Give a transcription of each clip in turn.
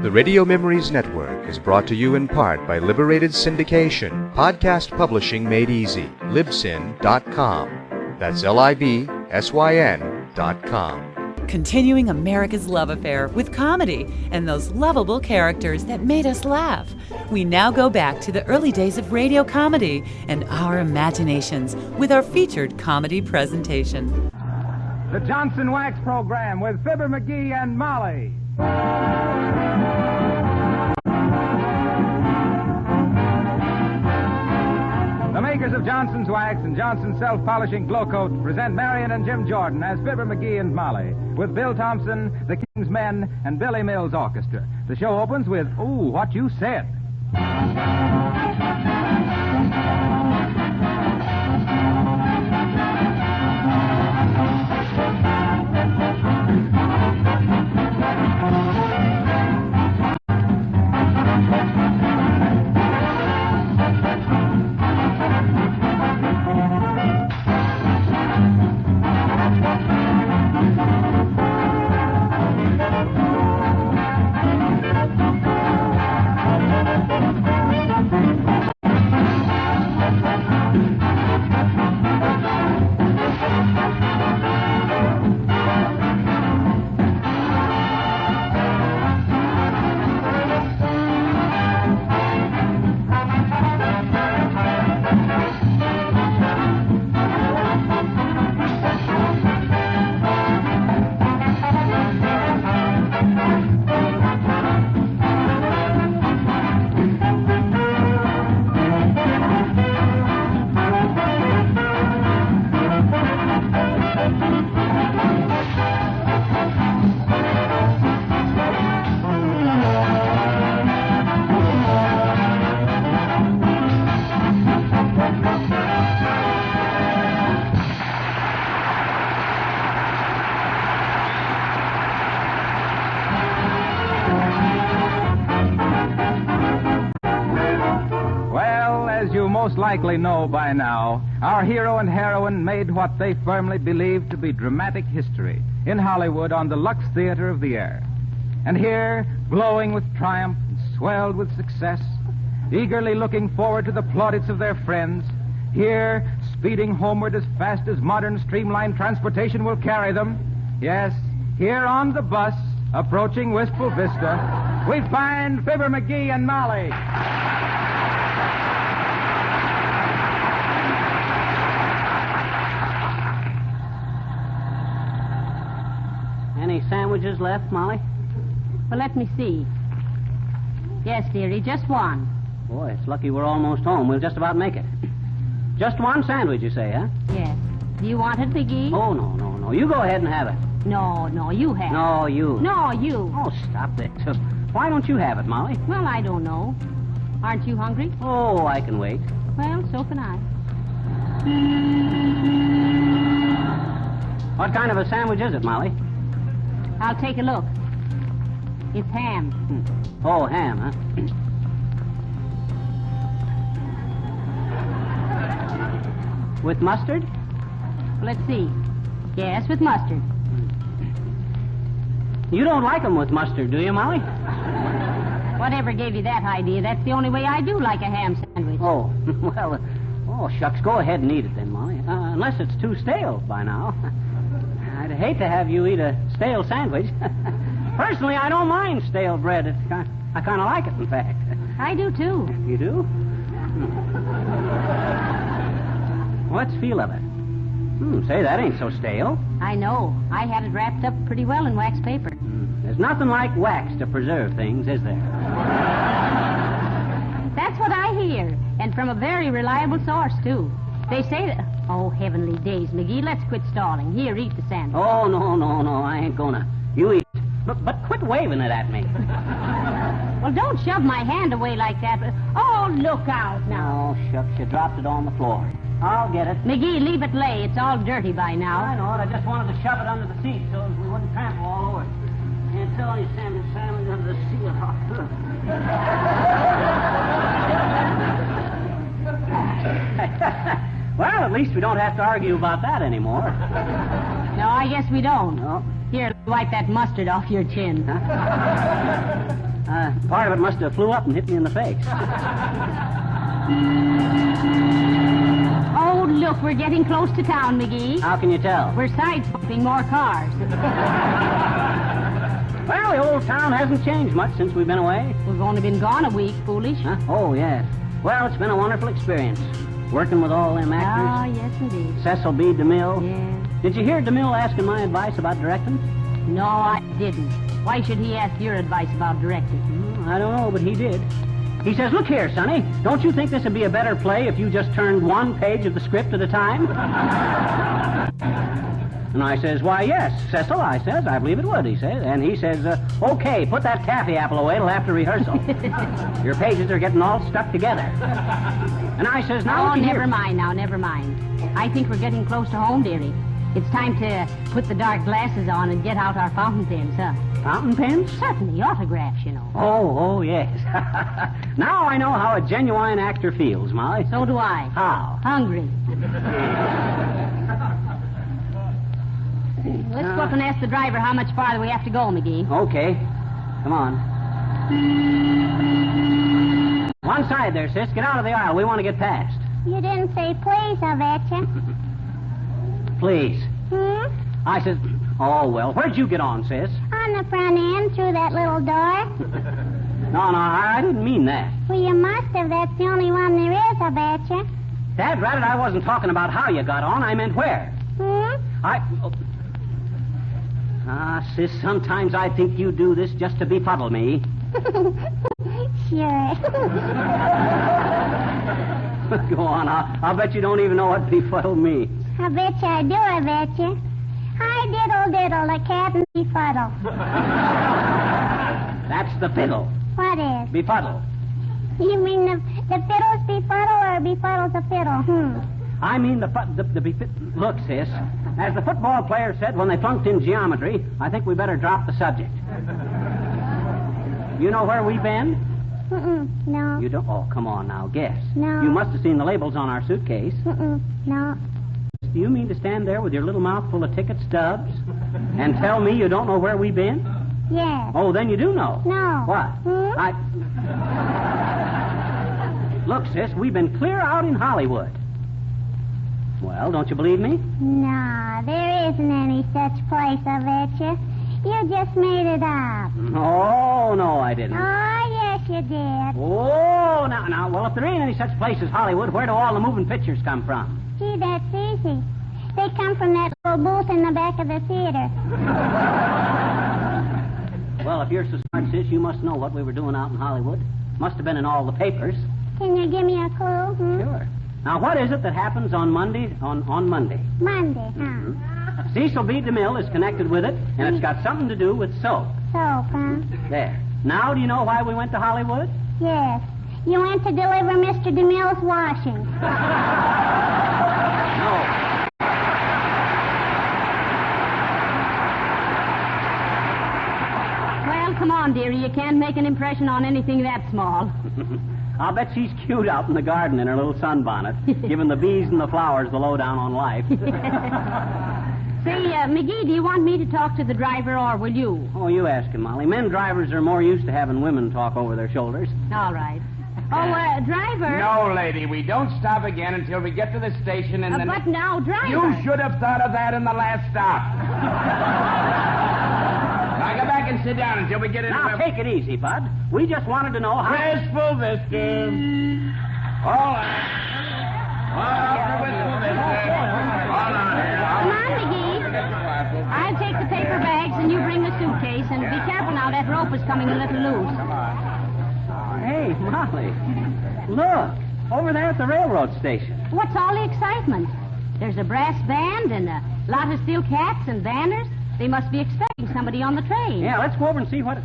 The Radio Memories Network is brought to you in part by Liberated Syndication, podcast publishing made easy, libsyn.com. That's libsyn.com. Continuing America's love affair with comedy and those lovable characters that made us laugh. We now go back to the early days of radio comedy and our imaginations with our featured comedy presentation. The Johnson Wax Program with Fibber McGee and Molly. The makers of Johnson's Wax and Johnson's Self-Polishing Glow Coat present Marion and Jim Jordan as Fibber McGee and Molly, with Bill Thompson, the King's Men, and Billy Mills Orchestra. The show opens with, Ooh, What You Said. Most likely know by now, our hero and heroine made what they firmly believed to be dramatic history in Hollywood on the Lux Theater of the Air. And here, glowing with triumph and swelled with success, eagerly looking forward to the plaudits of their friends, here, speeding homeward as fast as modern streamlined transportation will carry them, yes, here on the bus, approaching Wistful Vista, we find Fibber McGee and Molly. Any sandwiches left, Molly? Well, let me see. Yes, dearie, just one. Boy, it's lucky we're almost home. We'll just about make it. Just one sandwich, you say, huh? Yes. Do you want it, McGee? Oh, no. You go ahead and have it. No, you have it. No, you. No, you. Oh, stop it. Why don't you have it, Molly? Well, I don't know. Aren't you hungry? Oh, I can wait. Well, so can I. What kind of a sandwich is it, Molly? I'll take a look. It's ham. Oh, ham, huh? With mustard? Let's see. Yes, with mustard. You don't like them with mustard, do you, Molly? Whatever gave you that idea? That's the only way I do like a ham sandwich. Oh, well, shucks, go ahead and eat it then, Molly. Unless it's too stale by now. I'd hate to have you eat a stale sandwich. Personally, I don't mind stale bread. I kind of like it, in fact. I do, too. You do? What's the feel of it? Say, that ain't so stale. I know. I had it wrapped up pretty well in wax paper. There's nothing like wax to preserve things, is there? That's what I hear, and from a very reliable source, too. They say that... Oh, heavenly days, McGee, let's quit stalling. Here, eat the sandwich. Oh, no, I ain't gonna. You eat. But quit waving it at me. Well, don't shove my hand away like that. Oh, look out now. Oh, shucks, you dropped it on the floor. I'll get it. McGee, leave it lay. It's all dirty by now. I know it. I just wanted to shove it under the seat so we wouldn't trample all over it. Can't tell any sandwich under the seat. Well, at least we don't have to argue about that anymore. No, I guess we don't. No. Here, wipe that mustard off your chin. Part of it must have flew up and hit me in the face. Oh, look, we're getting close to town, McGee. How can you tell? We're sideswiping more cars. Well, the old town hasn't changed much since we've been away. We've only been gone a week, foolish. Huh? Oh, yes. Well, it's been a wonderful experience. Working with all them actors. Oh, yes, indeed. Cecil B. DeMille. Yeah. Did you hear DeMille asking my advice about directing? No, I didn't. Why should he ask your advice about directing? I don't know, but he did. He says, look here, Sonny, don't you think this would be a better play if you just turned one page of the script at a time? And I says, why, yes, Cecil, I says, I believe it would, he says. And he says, okay, put that taffy apple away till after rehearsal. Your pages are getting all stuck together. And I says, now, oh, never mind now, never mind. I think we're getting close to home, dearie. It's time to put the dark glasses on and get out our fountain pens, huh? Fountain pens? Certainly, autographs, you know. Oh, yes. Now I know how a genuine actor feels, Molly. So do I. How? Hungry. Let's go up and ask the driver how much farther we have to go, McGee. Okay. Come on. One side there, sis. Get out of the aisle. We want to get past. You didn't say please, I betcha. Please. I said, oh, well, where'd you get on, sis? On the front end, through that little door. No, I didn't mean that. Well, you must have. That's the only one there is, I betcha. Dad-ratted, I wasn't talking about how you got on. I meant where. Sis, sometimes I think you do this just to befuddle me. Sure. Go on, I'll bet you don't even know what befuddle means. I betcha I do, I betcha. Hi, diddle, diddle, the cat and befuddle. That's the fiddle. What is? Befuddle. You mean the fiddle's befuddle or befuddle's a fiddle? I mean the look, sis. As the football player said when they flunked in geometry, I think we better drop the subject. You know where we've been? No. You don't? Oh, come on now, guess. No. You must have seen the labels on our suitcase. No. Do you mean to stand there with your little mouth full of ticket stubs and tell me you don't know where we've been? Yes. Oh, then you do know. No. What? Look, sis, we've been clear out in Hollywood. Well, don't you believe me? No, there isn't any such place, I betcha. You just made it up. Oh, no, I didn't. Oh, yes, you did. Oh, now, well, if there ain't any such place as Hollywood, where do all the moving pictures come from? Gee, that's easy. They come from that little booth in the back of the theater. Well, if you're so smart, sis, you must know what we were doing out in Hollywood. Must have been in all the papers. Can you give me a clue? Sure. Now, what is it that happens on Monday? On Monday? Monday, huh? Cecil B. DeMille is connected with it, and it's got something to do with soap. Soap, huh? There. Now, do you know why we went to Hollywood? Yes. You went to deliver Mr. DeMille's washing. No. Well, come on, dearie. You can't make an impression on anything that small. I'll bet she's cute out in the garden in her little sunbonnet, giving the bees and the flowers the lowdown on life. Say, McGee, do you want me to talk to the driver, or will you? Oh, you ask him, Molly. Men drivers are more used to having women talk over their shoulders. All right. Oh, driver. No, lady, we don't stop again until we get to the station and then... But now, driver. You should have thought of that in the last stop. Now go back and sit down until we get into... Now, take it easy, Bud. We just wanted to know how... Wistful Vista. All right. All right, Wistful Vista. All right. Come on, McGee. I'll take the paper bags and you bring the suitcase. And be careful now, that rope is coming a little loose. Hey, Molly. Look, over there at the railroad station. What's all the excitement? There's a brass band and a lot of steel caps and banners. They must be expecting somebody on the train. Yeah, let's go over and see what...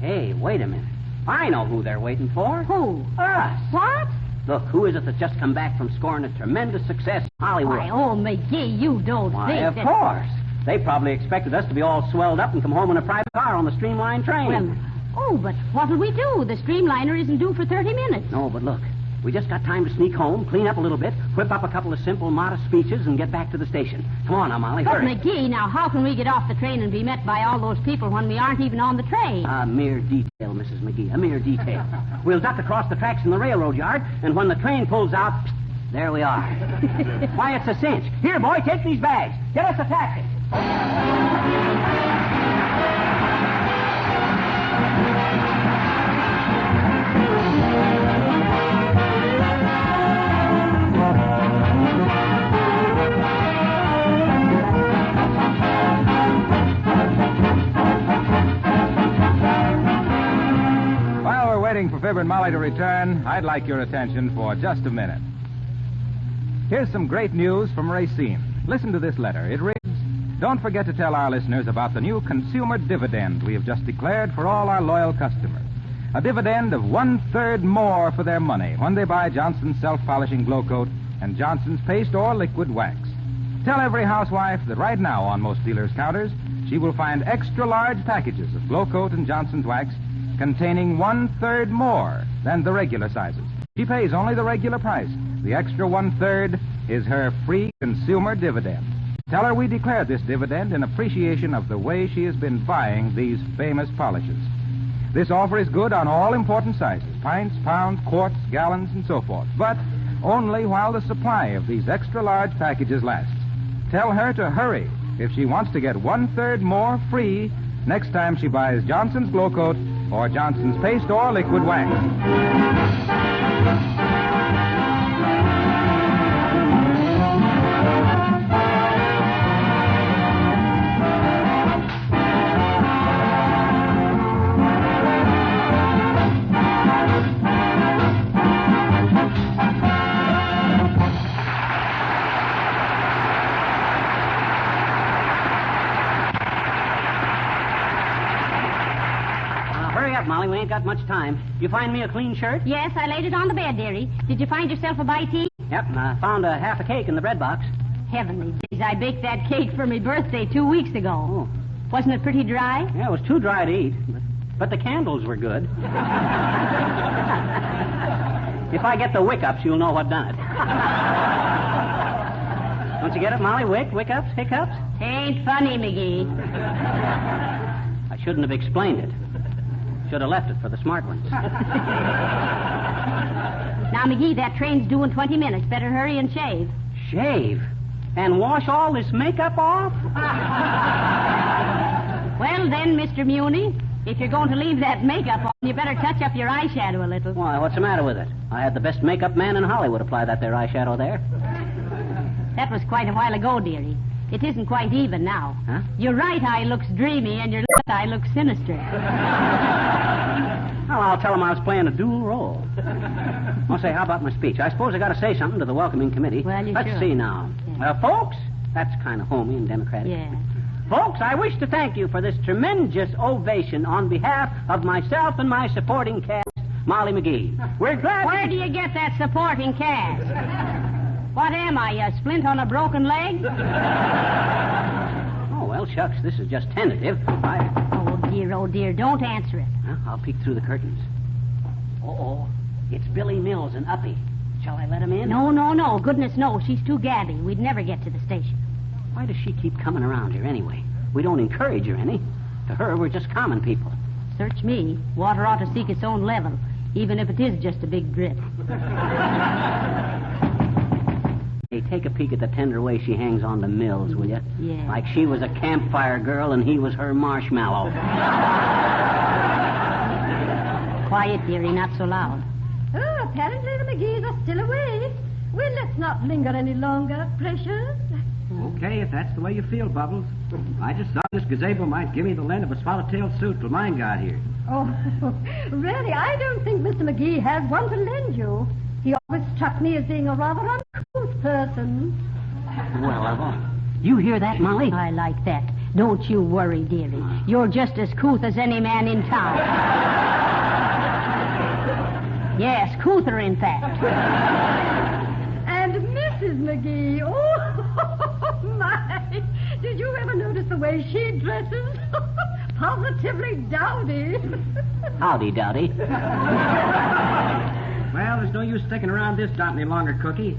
Hey, wait a minute. I know who they're waiting for. Who? Us. What? Look, who is it that's just come back from scoring a tremendous success in Hollywood? Why, oh, McGee, you don't Why, think of that... course. They probably expected us to be all swelled up and come home in a private car on the streamlined train. Well, oh, but what'll we do? The streamliner isn't due for 30 minutes. No, but look. We just got time to sneak home, clean up a little bit, whip up a couple of simple, modest speeches, and get back to the station. Come on now, Molly, But, hurry. McGee, now how can we get off the train and be met by all those people when we aren't even on the train? A mere detail, Mrs. McGee, a mere detail. We'll duck across the tracks in the railroad yard, and when the train pulls out, there we are. Why, it's a cinch. Here, boy, take these bags. Get us a taxi. While we're waiting for Fibber and Molly to return, I'd like your attention for just a minute. Here's some great news from Racine. Listen to this letter. It reads, "Don't forget to tell our listeners about the new consumer dividend we have just declared for all our loyal customers. A dividend of 1/3 more for their money when they buy Johnson's self-polishing glow coat and Johnson's paste or liquid wax. Tell every housewife that right now on most dealers' counters, she will find extra-large packages of glow coat and Johnson's wax containing 1/3 more than the regular sizes. She pays only the regular price. The extra 1/3 is her free consumer dividend. Tell her we declared this dividend in appreciation of the way she has been buying these famous polishes. This offer is good on all important sizes, pints, pounds, quarts, gallons, and so forth, but only while the supply of these extra-large packages lasts. Tell her to hurry if she wants to get 1/3 more free next time she buys Johnson's glow coat or Johnson's paste or liquid wax." Hurry up, Molly. We ain't got much time. You find me a clean shirt? Yes, I laid it on the bed, dearie. Did you find yourself a bite to eat? Yep, and I found a half a cake in the bread box. Heavenly days, I baked that cake for my birthday 2 weeks ago. Oh. Wasn't it pretty dry? Yeah, it was too dry to eat, but the candles were good. If I get the wick-ups, you'll know what done it. Don't you get it, Molly? Wick-ups, hiccups? Ain't funny, McGee. I shouldn't have explained it. Should have left it for the smart ones. Now, McGee, that train's due in 20 minutes. Better hurry and shave. Shave? And wash all this makeup off? Well, then, Mr. Muni, if you're going to leave that makeup on, you better touch up your eyeshadow a little. Why, what's the matter with it? I had the best makeup man in Hollywood apply that there eyeshadow there. That was quite a while ago, dearie. It isn't quite even now. Huh? Your right eye looks dreamy and your left eye looks sinister. Well, I'll tell him I was playing a dual role. I'll say, how about my speech? I suppose I got to say something to the welcoming committee. Well, you Let's should. see now. Yeah. Folks, that's kind of homey and democratic. Yeah. Folks, I wish to thank you for this tremendous ovation on behalf of myself and my supporting cast, Molly McGee. We're glad... Where do you get that supporting cast? What am I, a splint on a broken leg? Oh, well, shucks, this is just tentative. Oh, dear, don't answer it. I'll peek through the curtains. Oh, it's Billy Mills and Uppy. Shall I let him in? No. Goodness, no. She's too gabby. We'd never get to the station. Why does she keep coming around here anyway? We don't encourage her any. To her, we're just common people. Search me. Water ought to seek its own level, even if it is just a big drip. Hey, take a peek at the tender way she hangs on to Mills, will you? Yeah. Like she was a campfire girl and he was her marshmallow. Quiet, dearie, not so loud. Oh, apparently the McGees are still away. Well, let's not linger any longer, precious. Okay, if that's the way you feel, Bubbles. I just thought this gazebo might give me the lend of a swallowtail suit till mine got here. Oh, really, I don't think Mr. McGee has one to lend you. He always struck me as being a rather uncouth person. Well, you hear that, Molly? I like that. Don't you worry, dearie. You're just as couth as any man in town. Yes, couther, in fact. And Mrs. McGee, oh, my. Did you ever notice the way she dresses? Positively dowdy. Howdy, Dowdy. Well, Well, there's no use sticking around this dot any longer, Cookie.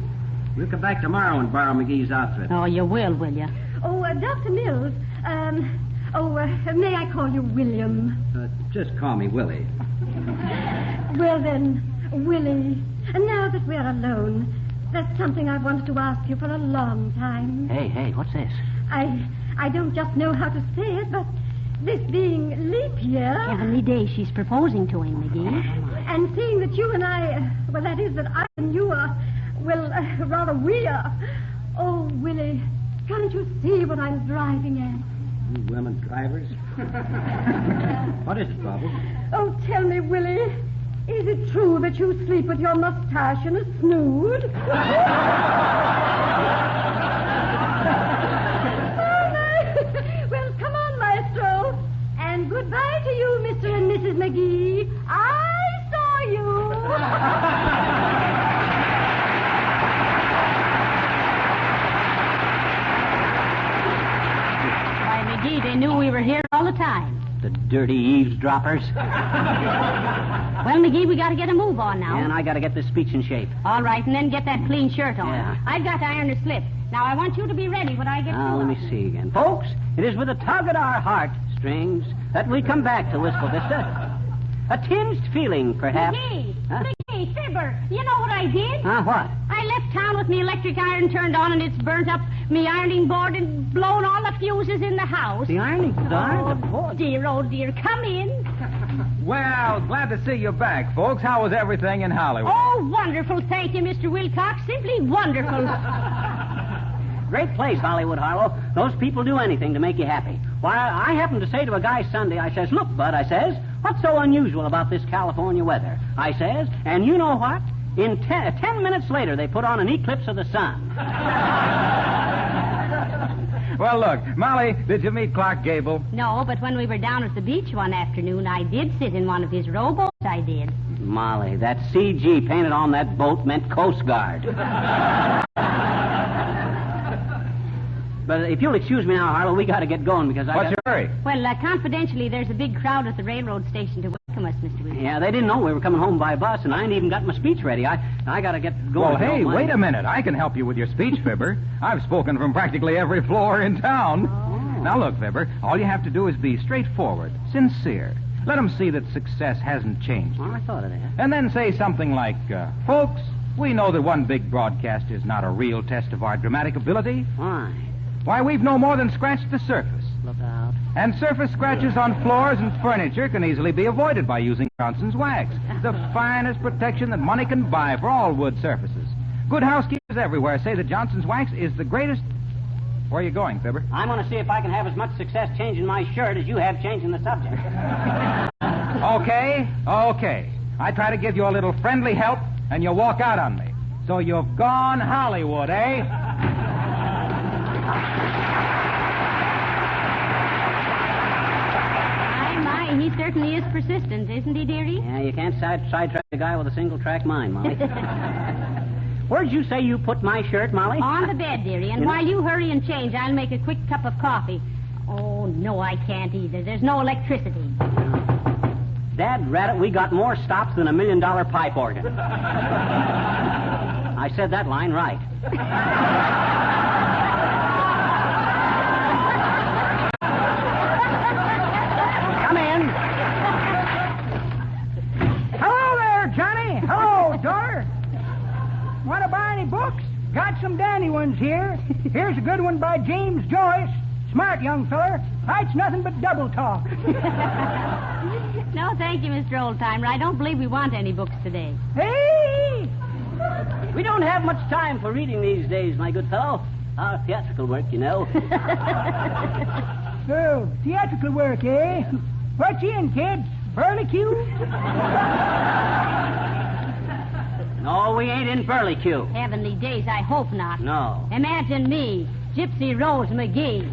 We'll come back tomorrow and borrow McGee's outfit. Oh, you will you? Oh, Dr. Mills, may I call you William? Just call me Willie. Well then, Willie, now that we're alone, there's something I've wanted to ask you for a long time. Hey, what's this? I don't just know how to say it, but this being leap year... Heavenly days, she's proposing to him, McGee. And seeing that you and I... Well, that is that I and you are... Well, rather we are... Oh, Willie, can't you see what I'm driving at? You women drivers. What is it, Bubbles? Oh, tell me, Willie, is it true that you sleep with your mustache in a snood? Well, come on, Maestro. And goodbye to you, Mr. and Mrs. McGee. I saw you. Why, McGee, they knew we were here all the time. The dirty eavesdroppers. Well, McGee, we got to get a move on now. And I got to get this speech in shape. All right, and then get that clean shirt on. Yeah. I've got to iron the slip. Now, I want you to be ready when I get Now, through. let me see again. Folks, it is with a tug at our heartstrings that we come back to Wistful Vista. A tinged feeling, perhaps. McGee, Huh? McGee, Fibber, you know what I did? What? I left town with me electric iron turned on, and it's burnt up me ironing board and blown all the fuses in the house. The ironing board? Oh, dear, come in. Well, glad to see you back, folks. How was everything in Hollywood? Oh, wonderful. Thank you, Mr. Wilcox. Simply wonderful. Great place, Hollywood, Harlow. Those people do anything to make you happy. Why, I happened to say to a guy Sunday, I says, look, Bud, I says, what's so unusual about this California weather? I says, and you know what? In 10 minutes later, they put on an eclipse of the sun. Well, look, Molly, did you meet Clark Gable? No, but when we were down at the beach one afternoon, I did sit in one of his rowboats, I did. Molly, that CG painted on that boat meant Coast Guard. But if you'll excuse me now, Harlow, we got to get going because What's your hurry? Well, confidentially, there's a big crowd at the railroad station to welcome us, Mr. Wilcox. Yeah, they didn't know we were coming home by bus, and I ain't even got my speech ready. I got to get going. Well, hey, wait a minute. I can help you with your speech, Fibber. I've spoken from practically every floor in town. Oh. Now, look, Fibber, all you have to do is be straightforward, sincere. Let them see that success hasn't changed. Well, I thought of that. And then say something like, folks, we know that one big broadcast is not a real test of our dramatic ability. Why? Why, we've no more than scratched the surface. Look out. And surface scratches on floors and furniture can easily be avoided by using Johnson's wax, the finest protection that money can buy for all wood surfaces. Good housekeepers everywhere say that Johnson's wax is the greatest... Where are you going, Fibber? I'm going to see if I can have as much success changing my shirt as you have changing the subject. Okay. I try to give you a little friendly help, and you walk out on me. So you've gone Hollywood, eh? My, he certainly is persistent, isn't he, dearie? Yeah, you can't sidetrack a guy with a single-track mind, Molly. Where'd you say you put my shirt, Molly? On the bed, dearie, and while you hurry and change, I'll make a quick cup of coffee. Oh, no, I can't either. There's no electricity. Dad rat it, we got more stops than $1 million pipe organ. I said that line right. Come in. Hello there, Johnny. Hello, daughter. Want to buy any books? Got some dandy ones here. Here's a good one by James Joyce. Smart young feller. Writes nothing but double talk. No, thank you, Mr. Oldtimer. I don't believe we want any books today. Hey! We don't have much time for reading these days, my good fellow. Our theatrical work, you know. Oh, theatrical work, eh? What you in, kids? Burlicue? No, we ain't in Burlicue. Heavenly days, I hope not. No. Imagine me, Gypsy Rose McGee.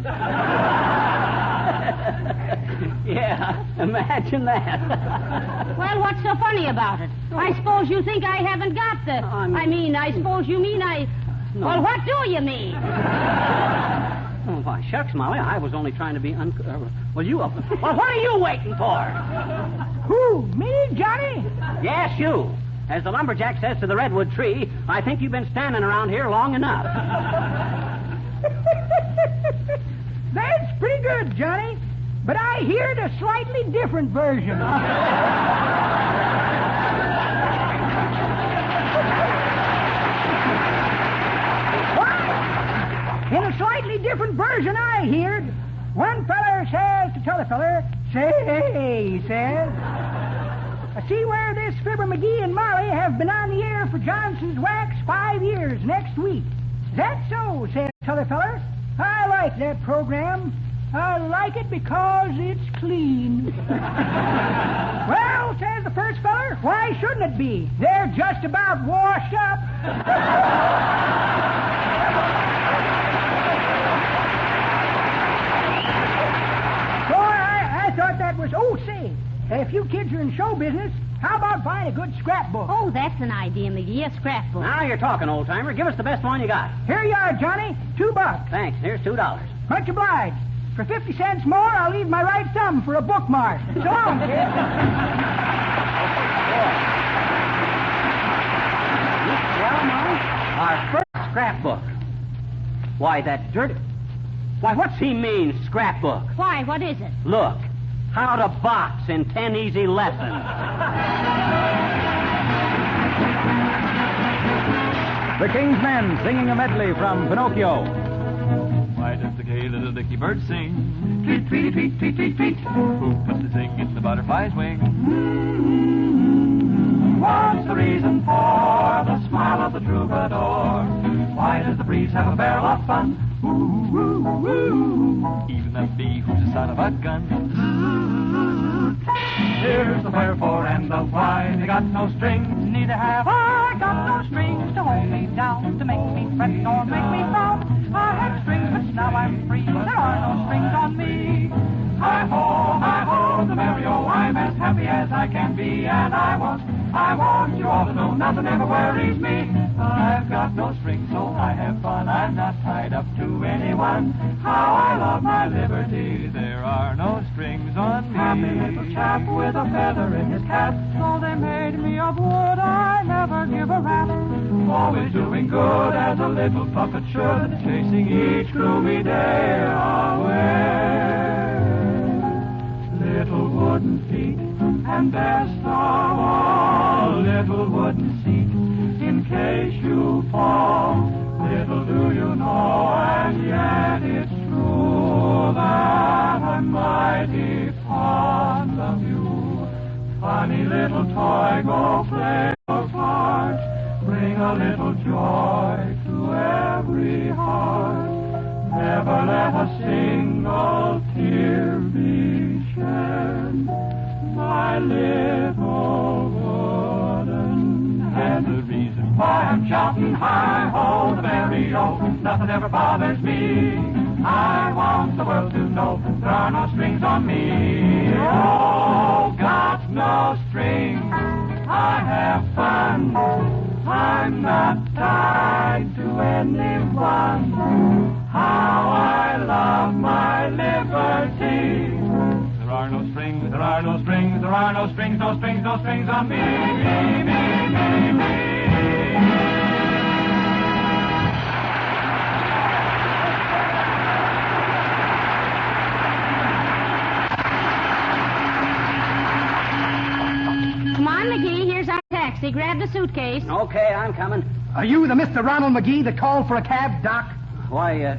Yeah, imagine that. Well, what's so funny about it? I suppose you think I haven't got the... I suppose you mean I... No. Well, what do you mean? Oh, why, shucks, Molly, I was only trying to be Well, you... Well, what are you waiting for? Who, me, Johnny? Yes, you. As the lumberjack says to the redwood tree, I think you've been standing around here long enough. That's pretty good, Johnny. But I heard a slightly different version. In a slightly different version I heard, one feller says to t'other feller, say, he says, I see where this Fibber McGee and Molly have been on the air for Johnson's Wax 5 years next week. Is that so, says t'other feller. I like that program. I like it because it's clean. Well, says the first feller, why shouldn't it be? They're just about washed up. So I thought that was, say, if you kids are in show business, how about buying a good scrapbook? Oh, that's an idea, McGee, a scrapbook. Now you're talking, old-timer. Give us the best one you got. Here you are, Johnny. $2. Thanks. Here's $2. Much obliged. For 50 cents more, I'll leave my right thumb for a bookmark. So long, kid. Well, Molly, our first scrapbook. Why, that dirty... Why, what's he mean, scrapbook? Why, what is it? Look, how to box in 10 easy lessons. The King's Men singing a medley from Pinocchio. Why does the gay little dicky bird sing? Tweet, tweety, tweet, tweet, tweet, tweet. Who puts the thing in the butterfly's wing? What's the reason for the smile of the troubadour? Why does the breeze have a barrel of fun? Ooh, ooh, ooh. Even the bee who's the son of a gun. Here's the wherefore and the why. They got no strings, neither have I. Got no strings to hold me down, to make me fret or make me frown. I had strings, but now I'm free. There are no strings on me. Hi-ho, the merry-o. I'm as happy as I can be, and I want you all to know nothing ever worries me. I've got no strings, so I have fun. I'm not tied up to anyone. How I love my liberty. There are no strings on me. Happy little chap with a feather in his cap. So they made me of wood. I never give a rap. Always doing good as a little puppet should, chasing each gloomy day away. Little wooden feet, and best of all, little wooden seat, in case you fall. Little do you know, and yet it's true, that I'm mighty fond of you. Funny little toy, go play your part, bring a little joy to every heart. Never let a single tear be shed, my little wooden head. The reason why I'm shouting hi-ho, the merry-o, nothing ever bothers me. I want the world to know there are no strings on me. Oh, got no strings, I have fun. I'm not tied to anyone. How I love my liberty. There are no strings, there are no strings, there are no strings, no strings, no strings on me, me, me, me, me. Come on, McGee, here's our taxi. Grab the suitcase. Okay, I'm coming. Are you the Mr. Ronald McGee that called for a cab, Doc? Why,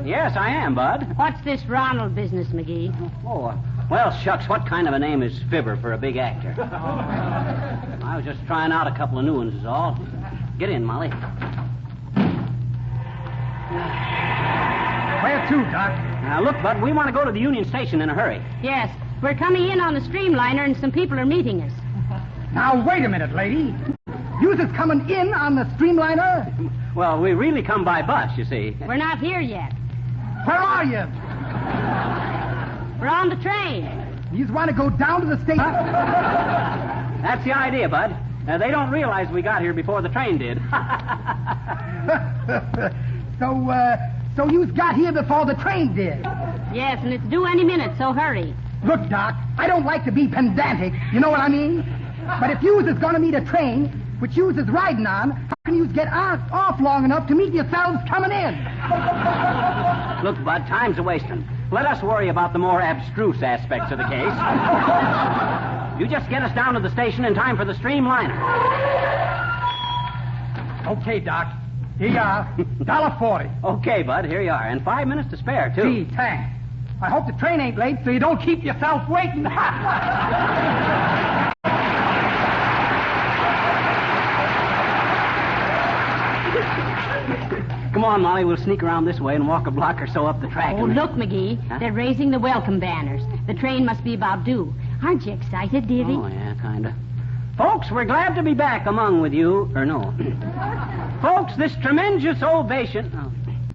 yes, I am, Bud. What's this Ronald business, McGee? Oh, well, shucks, what kind of a name is Fibber for a big actor? I was just trying out a couple of new ones is all. Get in, Molly. Where to, Doc? Now, look, Bud, we want to go to the Union Station in a hurry. Yes, we're coming in on the streamliner and some people are meeting us. Now, wait a minute, lady. You just coming in on the streamliner? Well, we really come by bus, you see. We're not here yet. Where are you? We're on the train. You just want to go down to the station? That's the idea, Bud. They don't realize we got here before the train did. So you got here before the train did? Yes, and it's due any minute, so hurry. Look, Doc, I don't like to be pedantic. You know what I mean? But if yous is going to meet a train which yous is riding on, how can yous get off long enough to meet yourselves coming in? Look, Bud, time's a-wasting. Let us worry about the more abstruse aspects of the case. You just get us down to the station in time for the streamliner. Okay, Doc. Here you are. $1.40. Okay, Bud, here you are. And 5 minutes to spare, too. Gee, thanks. I hope the train ain't late so you don't keep yourself waiting. Come on, Molly. We'll sneak around this way and walk a block or so up the track. Oh, look, McGee. Huh? They're raising the welcome banners. The train must be about due. Aren't you excited, dearie? Oh, yeah, kind of. Folks, we're glad to be back among with you. Or no. Folks, this tremendous ovation... Oh,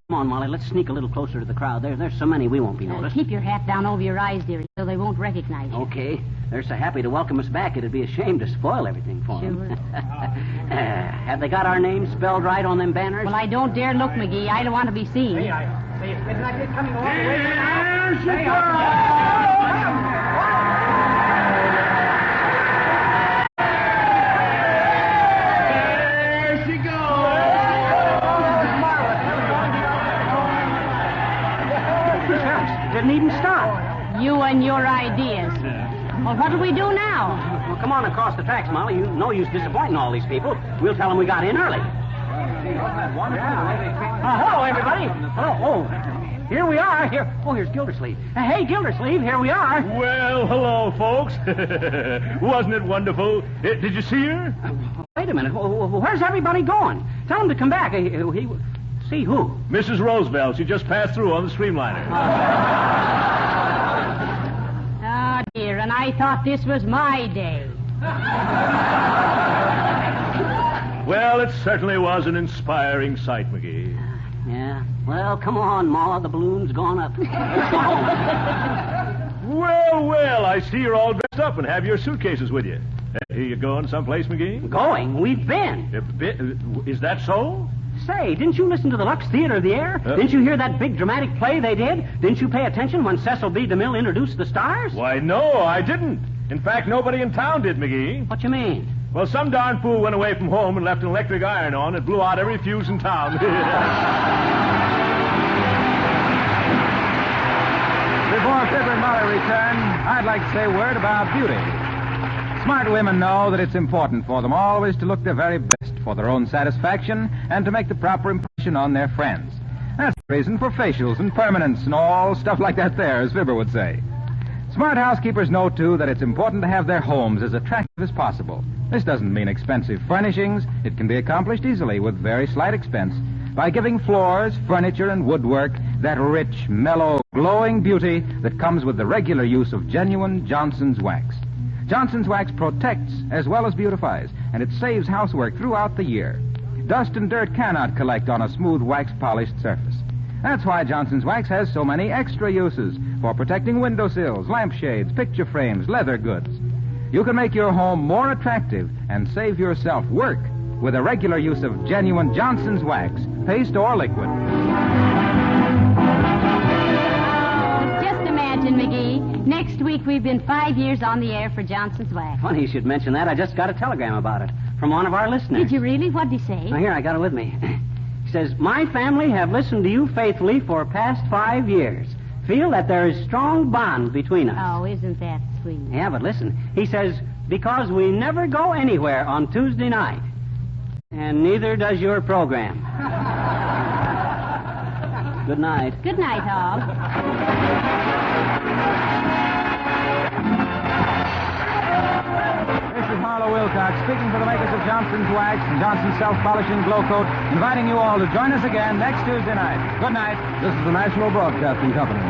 come on, Molly. Let's sneak a little closer to the crowd. There's so many we won't be noticed. Keep your hat down over your eyes, dearie, so they won't recognize you. Okay. They're so happy to welcome us back, it'd be a shame to spoil everything for them. Sure. Have they got our names spelled right on them banners? Well, I don't dare look, McGee. I don't want to be seen. Hey, isn't that it coming along the way now? Here she comes! There she goes! Didn't even stop. You and your ideas. Well, what'll we do now? Well, come on across the tracks, Molly. You no use disappointing all these people. We'll tell them we got in early. Hello, everybody. Oh, here we are. Here's Gildersleeve. Hey, Gildersleeve, here we are. Well, hello, folks. Wasn't it wonderful? Did you see her? Wait a minute. Where's everybody going? Tell them to come back. See who? Mrs. Roosevelt. She just passed through on the streamliner. Oh, dear, and I thought this was my day. Well, it certainly was an inspiring sight, McGee. Yeah. Well, come on, Ma. The balloon's gone up. Well, I see you're all dressed up and have your suitcases with you. Here you going someplace, McGee? Going? We've been. Is that so? Say, didn't you listen to the Lux Theater of the Air? Didn't you hear that big dramatic play they did? Didn't you pay attention when Cecil B. DeMille introduced the stars? Why, no, I didn't. In fact, nobody in town did, McGee. What you mean? Well, some darn fool went away from home and left an electric iron on and blew out every fuse in town. Before Fibber and Molly return, I'd like to say a word about beauty. Smart women know that it's important for them always to look their very best for their own satisfaction and to make the proper impression on their friends. That's the reason for facials and permanents and all stuff like that there, as Fibber would say. Smart housekeepers know, too, that it's important to have their homes as attractive as possible. This doesn't mean expensive furnishings. It can be accomplished easily with very slight expense by giving floors, furniture, and woodwork that rich, mellow, glowing beauty that comes with the regular use of genuine Johnson's wax. Johnson's wax protects as well as beautifies, and it saves housework throughout the year. Dust and dirt cannot collect on a smooth wax-polished surface. That's why Johnson's wax has so many extra uses for protecting windowsills, lampshades, picture frames, leather goods. You can make your home more attractive and save yourself work with a regular use of genuine Johnson's wax, paste or liquid. Just imagine, McGee. Next week we've been 5 years on the air for Johnson's Wax. Funny you should mention that. I just got a telegram about it from one of our listeners. Did you really? What'd he say? Now, here, I got it with me. He says, my family have listened to you faithfully for past 5 years. Feel that there is strong bond between us. Oh, isn't that sweet? Yeah, but listen. He says, because we never go anywhere on Tuesday night. And neither does your program. Good night. Good night, Hog. This is Harlow Wilcox speaking for the makers of Johnson's Wax and Johnson's Self-Polishing Glow Coat, inviting you all to join us again next Tuesday night. Good night. This is the National Broadcasting Company.